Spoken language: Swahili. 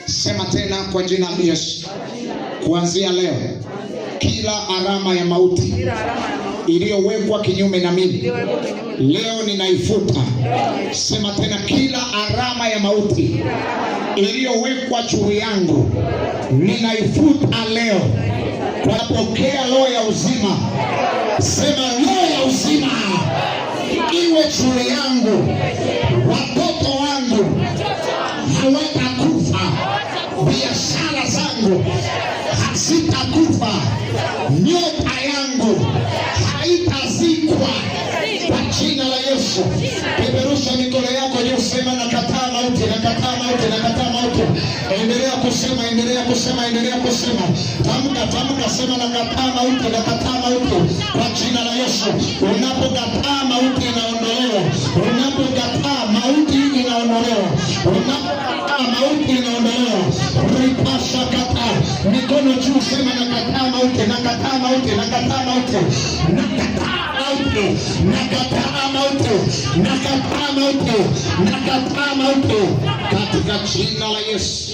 Sema tena kwa jina la Yesu. Kuanzia leo, kila alama ya mauti iliyowekwa kinyume na mimi leo ninaifuta. Sema tena, kila alama ya mauti iliyowekwa juu yangu ninaifuta leo. Napokea roho ya uzima. Sema, roho ya uzima iwe juu yangu. Watoto wangu hawatakufa, biashara zangu hazitakufa, nyota yangu haitazikwa kwa jina la Yesu. Peperusha mikono yako juu, sema nakataa mauti, nakataa mauti, nakataa mauti. Endelea kusema, endelea kusema, endelea kusema. Tamka, tamka, sema nakataa mauti, nakataa mauti kwa jina la Yesu. Unapokataa mauti inaondolewa. Unapokataa mauti inaondolewa. Unapokataa mauti inaondolewa. Ripasha kata. Mikono juu, sema nakataa mauti, nakataa mauti, nakataa mauti. Nakataa mauti, nakataa mauti, nakataa mauti, nakataa mauti katika jina la Yesu.